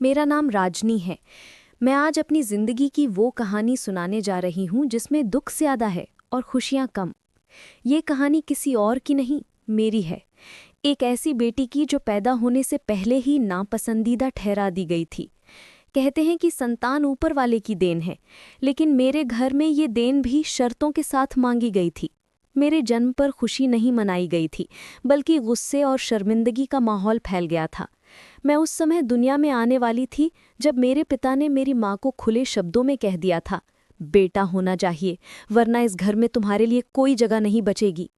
मेरा नाम राजनी है। मैं आज अपनी ज़िंदगी की वो कहानी सुनाने जा रही हूँ जिसमें दुख ज़्यादा है और खुशियाँ कम। ये कहानी किसी और की नहीं, मेरी है। एक ऐसी बेटी की जो पैदा होने से पहले ही नापसंदीदा ठहरा दी गई थी। कहते हैं कि संतान ऊपर वाले की देन है, लेकिन मेरे घर में ये देन भी शर्तों के साथ मांगी गई थी। मेरे जन्म पर खुशी नहीं मनाई गई थी, बल्कि गुस्से और शर्मिंदगी का माहौल फैल गया था। मैं उस समय दुनिया में आने वाली थी जब मेरे पिता ने मेरी माँ को खुले शब्दों में कह दिया था, बेटा होना चाहिए, वरना इस घर में तुम्हारे लिए कोई जगह नहीं बचेगी।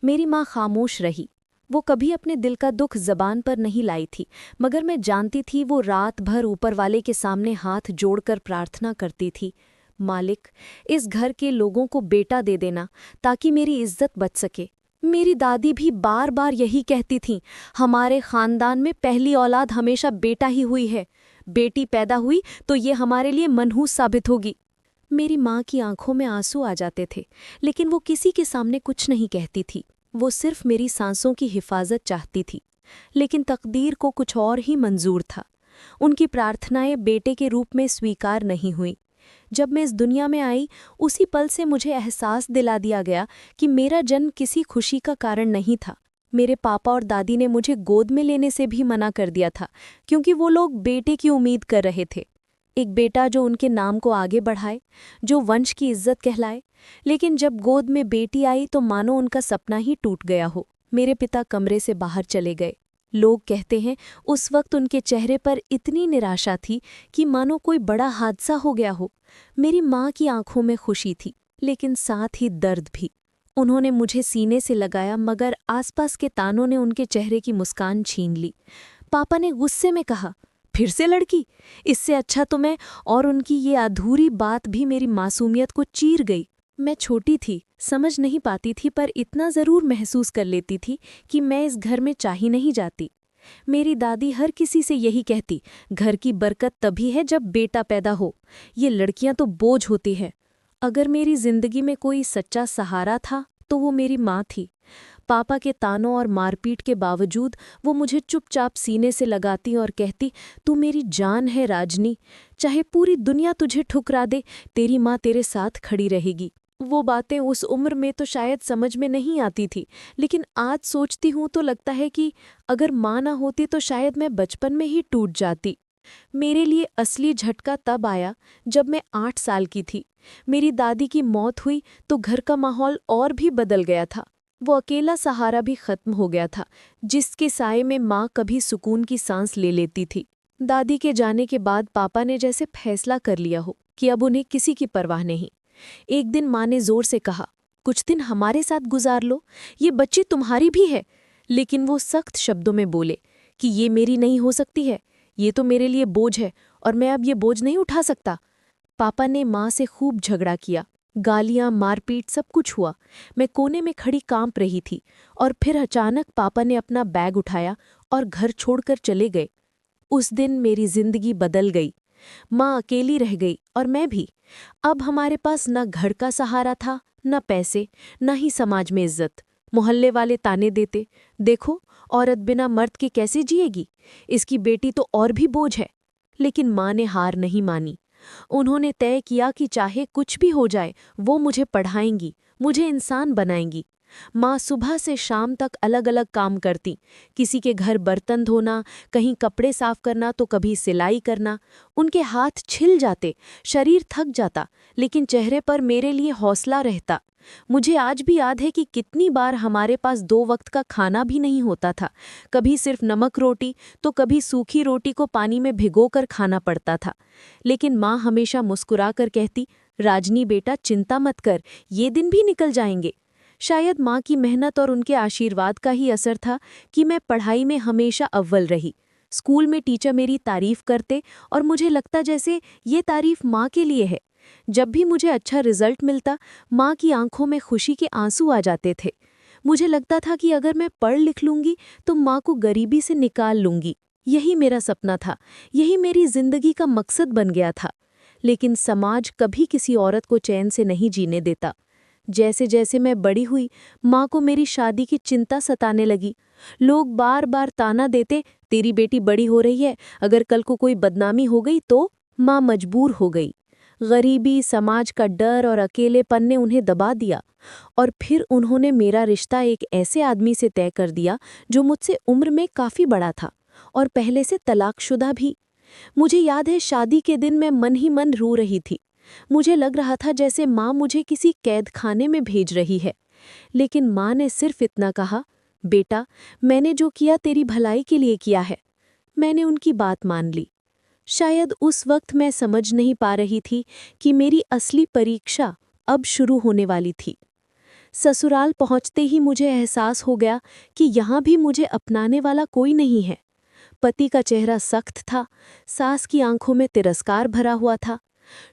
मेरी माँ खामोश रही। वो कभी अपने दिल का दुख ज़बान पर नहीं लाई थी, मगर मैं जानती थी वो रात भर ऊपर वाले के सामने हाथ जोड़कर प्रार्थना करती थी, मालिक, इस घर के लोगों को बेटा दे देना ताकि मेरी इज्जत बच सके। मेरी दादी भी बार बार यही कहती थीं, हमारे खानदान में पहली औलाद हमेशा बेटा ही हुई है। बेटी पैदा हुई तो ये हमारे लिए मनहूस साबित होगी। मेरी माँ की आंखों में आंसू आ जाते थे, लेकिन वो किसी के सामने कुछ नहीं कहती थी। वो सिर्फ मेरी सांसों की हिफाजत चाहती थी। लेकिन तकदीर को कुछ और ही मंजूर था। उनकी प्रार्थनाएं बेटे के रूप में स्वीकार नहीं हुई। जब मैं इस दुनिया में आई, उसी पल से मुझे एहसास दिला दिया गया कि मेरा जन्म किसी खुशी का कारण नहीं था। मेरे पापा और दादी ने मुझे गोद में लेने से भी मना कर दिया था, क्योंकि वो लोग बेटे की उम्मीद कर रहे थे। एक बेटा जो उनके नाम को आगे बढ़ाए, जो वंश की इज्जत कहलाए। लेकिन जब गोद में बेटी आई तो मानो उनका सपना ही टूट गया हो। मेरे पिता कमरे से बाहर चले गए। लोग कहते हैं उस वक्त उनके चेहरे पर इतनी निराशा थी कि मानो कोई बड़ा हादसा हो गया हो। मेरी माँ की आंखों में खुशी थी, लेकिन साथ ही दर्द भी। उन्होंने मुझे सीने से लगाया, मगर आसपास के तानों ने उनके चेहरे की मुस्कान छीन ली। पापा ने गुस्से में कहा, फिर से लड़की? इससे अच्छा तो मैं। और उनकी ये अधूरी बात भी मेरी मासूमियत को चीर गई। मैं छोटी थी, समझ नहीं पाती थी, पर इतना ज़रूर महसूस कर लेती थी कि मैं इस घर में चाही नहीं जाती। मेरी दादी हर किसी से यही कहती, घर की बरकत तभी है जब बेटा पैदा हो, ये लड़कियां तो बोझ होती हैं। अगर मेरी जिंदगी में कोई सच्चा सहारा था तो वो मेरी माँ थी। पापा के तानों और मारपीट के बावजूद वो मुझे चुपचाप सीने से लगाती और कहती, तू मेरी जान है राजनी, चाहे पूरी दुनिया तुझे ठुकरा दे, तेरी माँ तेरे साथ खड़ी रहेगी। वो बातें उस उम्र में तो शायद समझ में नहीं आती थी, लेकिन आज सोचती हूँ तो लगता है कि अगर माँ ना होती तो शायद मैं बचपन में ही टूट जाती। मेरे लिए असली झटका तब आया जब मैं 8 साल की थी। मेरी दादी की मौत हुई तो घर का माहौल और भी बदल गया था। वो अकेला सहारा भी खत्म हो गया था, जिसके साए में माँ कभी सुकून की सांस ले लेती थी। दादी के जाने के बाद पापा ने जैसे फैसला कर लिया हो कि अब उन्हें किसी की परवाह नहीं। एक दिन माँ ने जोर से कहा, कुछ दिन हमारे साथ गुजार लो, ये बच्ची तुम्हारी भी है। लेकिन वो सख्त शब्दों में बोले कि ये मेरी नहीं हो सकती है, ये तो मेरे लिए बोझ है और मैं अब ये बोझ नहीं उठा सकता। पापा ने माँ से खूब झगड़ा किया, गालियां, मारपीट, सब कुछ हुआ। मैं कोने में खड़ी कांप रही थी और फिर अचानक पापा ने अपना बैग उठाया और घर छोड़कर चले गए। उस दिन मेरी जिंदगी बदल गई। माँ अकेली रह गई और मैं भी। अब हमारे पास न घर का सहारा था, न पैसे, न ही समाज में इज्जत। मोहल्ले वाले ताने देते, देखो औरत बिना मर्द के कैसे जिएगी, इसकी बेटी तो और भी बोझ है। लेकिन माँ ने हार नहीं मानी। उन्होंने तय किया कि चाहे कुछ भी हो जाए, वो मुझे पढ़ाएंगी, मुझे इंसान बनाएंगी। माँ सुबह से शाम तक अलग अलग काम करती, किसी के घर बर्तन धोना, कहीं कपड़े साफ करना तो कभी सिलाई करना। उनके हाथ छिल जाते, शरीर थक जाता, लेकिन चेहरे पर मेरे लिए हौसला रहता। मुझे आज भी याद है कि कितनी बार हमारे पास 2 वक्त का खाना भी नहीं होता था। कभी सिर्फ नमक रोटी तो कभी सूखी रोटी को पानी में भिगोकर खाना पड़ता था। लेकिन माँ हमेशा मुस्कुराकर कहती, राजनी बेटा चिंता मत कर, ये दिन भी निकल जाएंगे। शायद माँ की मेहनत और उनके आशीर्वाद का ही असर था कि मैं पढ़ाई में हमेशा अव्वल रही। स्कूल में टीचर मेरी तारीफ करते और मुझे लगता जैसे ये तारीफ माँ के लिए है। जब भी मुझे अच्छा रिजल्ट मिलता, माँ की आंखों में खुशी के आंसू आ जाते थे। मुझे लगता था कि अगर मैं पढ़ लिख लूंगी तो माँ को गरीबी से निकाल लूंगी। यही मेरा सपना था, यही मेरी जिंदगी का मकसद बन गया था। लेकिन समाज कभी किसी औरत को चैन से नहीं जीने देता। जैसे जैसे मैं बड़ी हुई, माँ को मेरी शादी की चिंता सताने लगी। लोग बार बार ताना देते, तेरी बेटी बड़ी हो रही है, अगर कल को कोई बदनामी हो गई तो। माँ मजबूर हो गई। गरीबी, समाज का डर और अकेलेपन ने उन्हें दबा दिया। और फिर उन्होंने मेरा रिश्ता एक ऐसे आदमी से तय कर दिया जो मुझसे उम्र में काफ़ी बड़ा था और पहले से तलाकशुदा भी। मुझे याद है, शादी के दिन मैं मन ही मन रो रही थी। मुझे लग रहा था जैसे माँ मुझे किसी कैद खाने में भेज रही है। लेकिन माँ ने सिर्फ इतना कहा, बेटा, मैंने जो किया तेरी भलाई के लिए किया है। मैंने उनकी बात मान ली। शायद उस वक्त मैं समझ नहीं पा रही थी कि मेरी असली परीक्षा अब शुरू होने वाली थी। ससुराल पहुंचते ही मुझे एहसास हो गया कि यहाँ भी मुझे अपनाने वाला कोई नहीं है। पति का चेहरा सख्त था, सास की आंखों में तिरस्कार भरा हुआ था।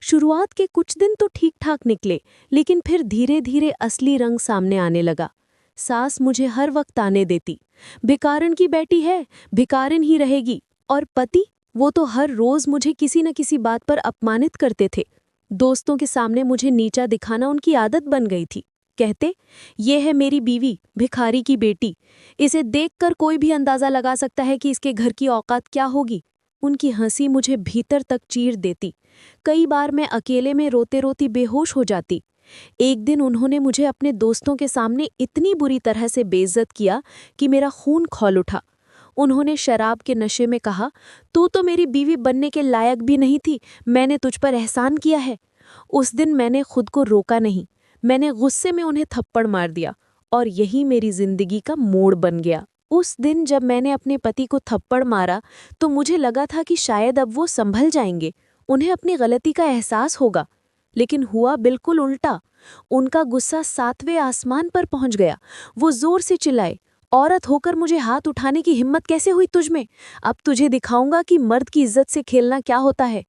शुरुआत के कुछ दिन तो ठीक ठाक निकले, लेकिन फिर धीरे धीरे असली रंग सामने आने लगा। सास मुझे हर वक्त ताने देती, भिखारन की बेटी है, भिखारन ही रहेगी। और पति, वो तो हर रोज मुझे किसी न किसी बात पर अपमानित करते थे। दोस्तों के सामने मुझे नीचा दिखाना उनकी आदत बन गई थी। कहते, ये है मेरी बीवी, भिखारी की बेटी, इसे देखकर कोई भी अंदाजा लगा सकता है कि इसके घर की औकात क्या होगी। उनकी हंसी मुझे भीतर तक चीर देती। कई बार मैं अकेले में रोते रोती बेहोश हो जाती। एक दिन उन्होंने मुझे अपने दोस्तों के सामने इतनी बुरी तरह से बेइज्जत किया कि मेरा खून खौल उठा। उन्होंने शराब के नशे में कहा, तू तो मेरी बीवी बनने के लायक भी नहीं थी, मैंने तुझ पर एहसान किया है। उस दिन मैंने खुद को रोका नहीं, मैंने गुस्से में उन्हें थप्पड़ मार दिया और यही मेरी जिंदगी का मोड़ बन गया। उस दिन जब मैंने अपने पति को थप्पड़ मारा तो मुझे लगा था कि शायद अब वो संभल जाएंगे, उन्हें अपनी गलती का एहसास होगा। लेकिन हुआ बिल्कुल उल्टा। उनका गुस्सा 7वें आसमान पर पहुंच गया। वो जोर से चिल्लाए, औरत होकर मुझे हाथ उठाने की हिम्मत कैसे हुई तुझ में? अब तुझे दिखाऊंगा कि मर्द की इज्जत से खेलना क्या होता है।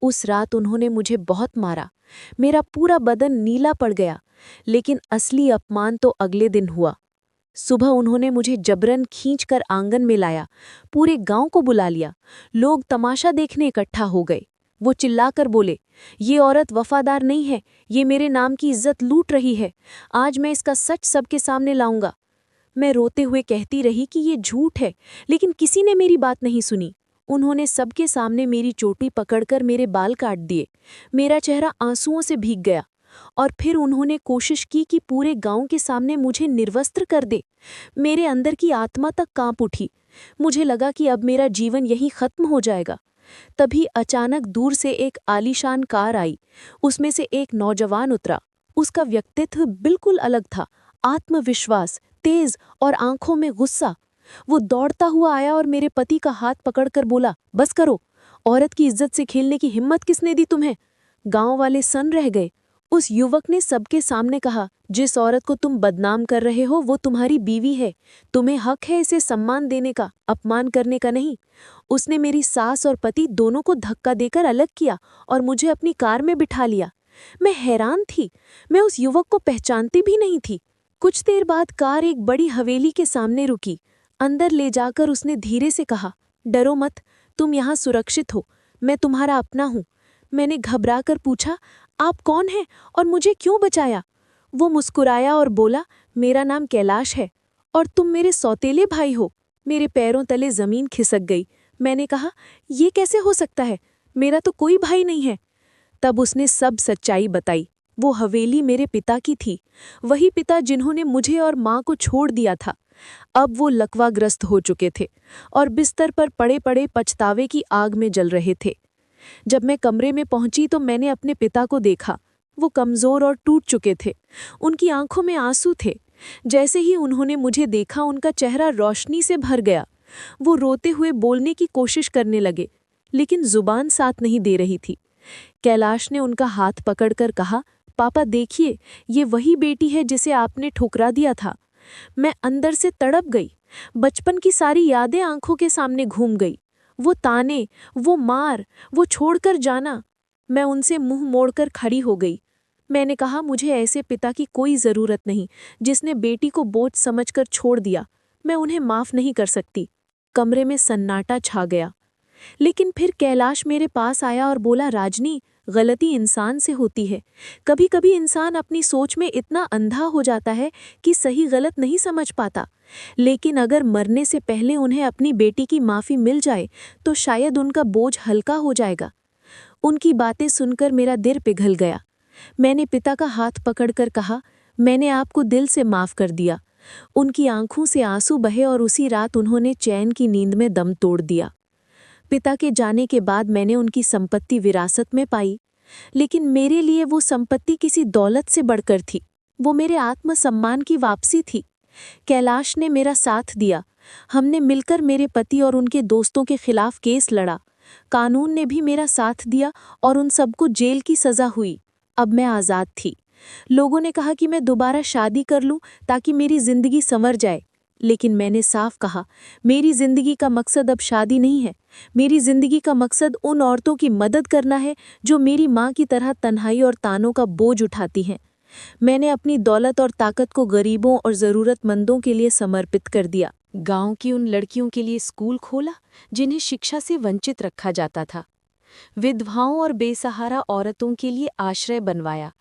उस रात उन्होंने मुझे बहुत मारा। मेरा पूरा बदन नीला पड़ गया। लेकिन असली अपमान तो अगले दिन हुआ। सुबह उन्होंने मुझे जबरन खींचकर आंगन में लाया, पूरे गांव को बुला लिया। लोग तमाशा देखने इकट्ठा हो गए। वो चिल्लाकर बोले, ये औरत वफादार नहीं है, ये मेरे नाम की इज्जत लूट रही है। आज मैं इसका सच सबके सामने लाऊंगा। मैं रोते हुए कहती रही कि ये झूठ है, लेकिन किसी ने मेरी बात नहीं सुनी। उन्होंने सबके सामने मेरी चोटी पकड़कर मेरे बाल काट दिए। मेरा चेहरा आंसुओं से भीग गया। और फिर उन्होंने कोशिश की कि पूरे गांव के सामने मुझे निर्वस्त्र कर दे। मेरे अंदर की आत्मा तक कांप उठी। मुझे लगा कि अब मेरा जीवन यहीं खत्म हो जाएगा। तभी अचानक दूर से एक आलीशान कार आई। उसमें से एक नौजवान उतरा। उसका व्यक्तित्व बिल्कुल अलग था, आत्मविश्वास, तेज और आंखों में गुस्सा। वो दौड़ता हुआ आया और मेरे पति का हाथ पकड़कर बोला, बस करो, औरत की इज्जत से खेलने की हिम्मत किसने दी तुम्हें? गांव वाले सन रह गए। उस युवक ने सबके सामने कहा, जिस औरत को तुम बदनाम कर रहे हो वो तुम्हारी बीवी है। तुम्हें हक है इसे सम्मान देने का, अपमान करने का नहीं। उसने मेरी सास और पति दोनों को धक्का देकर अलग किया और मुझे अपनी कार में बिठा लिया। मैं हैरान थी, मैं उस युवक को पहचानती भी नहीं थी। कुछ देर बाद कार एक बड़ी हवेली के सामने रुकी। अंदर ले जाकर उसने धीरे से कहा, डरो मत, तुम यहाँ सुरक्षित हो, मैं तुम्हारा अपना हूँ। मैंने घबराकर पूछा, आप कौन हैं और मुझे क्यों बचाया? वो मुस्कुराया और बोला, मेरा नाम कैलाश है और तुम मेरे सौतेले भाई हो। मेरे पैरों तले जमीन खिसक गई। मैंने कहा, ये कैसे हो सकता है, मेरा तो कोई भाई नहीं है। तब उसने सब सच्चाई बताई। वो हवेली मेरे पिता की थी, वही पिता जिन्होंने मुझे और माँ को छोड़ दिया था। अब वो लकवाग्रस्त हो चुके थे और बिस्तर पर पड़े पड़े पछतावे की आग में जल रहे थे। जब मैं कमरे में पहुंची तो मैंने अपने पिता को देखा। वो कमजोर और टूट चुके थे, उनकी आंखों में आंसू थे। जैसे ही उन्होंने मुझे देखा उनका चेहरा रोशनी से भर गया। वो रोते हुए बोलने की कोशिश करने लगे, लेकिन जुबान साथ नहीं दे रही थी। कैलाश ने उनका हाथ पकड़कर कहा, पापा देखिए, ये वही बेटी है जिसे आपने ठुकरा दिया था। मैं अंदर से तड़प गई। बचपन की सारी यादें आंखों के सामने घूम गई। वो ताने, वो मार, वो छोड़कर जाना। मैं उनसे मुंह मोड़कर खड़ी हो गई। मैंने कहा, मुझे ऐसे पिता की कोई ज़रूरत नहीं जिसने बेटी को बोझ समझकर छोड़ दिया। मैं उन्हें माफ़ नहीं कर सकती। कमरे में सन्नाटा छा गया। लेकिन फिर कैलाश मेरे पास आया और बोला, राजनी, गलती इंसान से होती है। कभी कभी इंसान अपनी सोच में इतना अंधा हो जाता है कि सही गलत नहीं समझ पाता। लेकिन अगर मरने से पहले उन्हें अपनी बेटी की माफ़ी मिल जाए तो शायद उनका बोझ हल्का हो जाएगा। उनकी बातें सुनकर मेरा दिल पिघल गया। मैंने पिता का हाथ पकड़कर कहा, मैंने आपको दिल से माफ़ कर दिया। उनकी आंखों से आंसू बहे और उसी रात उन्होंने चैन की नींद में दम तोड़ दिया। पिता के जाने के बाद मैंने उनकी संपत्ति विरासत में पाई, लेकिन मेरे लिए वो संपत्ति किसी दौलत से बढ़कर थी। वो मेरे आत्मसम्मान की वापसी थी। कैलाश ने मेरा साथ दिया। हमने मिलकर मेरे पति और उनके दोस्तों के खिलाफ केस लड़ा। कानून ने भी मेरा साथ दिया और उन सबको जेल की सज़ा हुई। अब मैं आज़ाद थी। लोगों ने कहा कि मैं दोबारा शादी कर लूं ताकि मेरी ज़िंदगी संवर जाए, लेकिन मैंने साफ कहा, मेरी ज़िंदगी का मकसद अब शादी नहीं है। मेरी ज़िंदगी का मकसद उन औरतों की मदद करना है जो मेरी माँ की तरह तन्हाई और तानों का बोझ उठाती हैं। मैंने अपनी दौलत और ताकत को गरीबों और ज़रूरतमंदों के लिए समर्पित कर दिया। गांव की उन लड़कियों के लिए स्कूल खोला जिन्हें शिक्षा से वंचित रखा जाता था। विधवाओं और बेसहारा औरतों के लिए आश्रय बनवाया।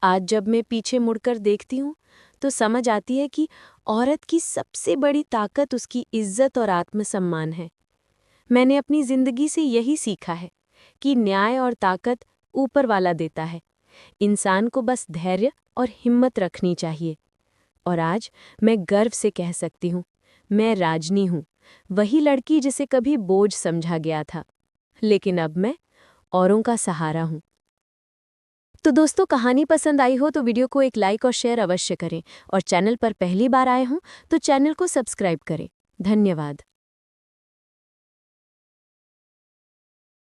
आज जब मैं पीछे मुड़कर देखती हूँ तो समझ आती है कि औरत की सबसे बड़ी ताकत उसकी इज्जत और आत्मसम्मान है। मैंने अपनी जिंदगी से यही सीखा है कि न्याय और ताकत ऊपर वाला देता है। इंसान को बस धैर्य और हिम्मत रखनी चाहिए। और आज मैं गर्व से कह सकती हूँ, मैं राजनी हूँ, वही लड़की जिसे कभी बोझ समझा गया था, लेकिन अब मैं औरों का सहारा हूँ। तो दोस्तों, कहानी पसंद आई हो तो वीडियो को एक लाइक और शेयर अवश्य करें और चैनल पर पहली बार आए हों तो चैनल को सब्सक्राइब करें। धन्यवाद।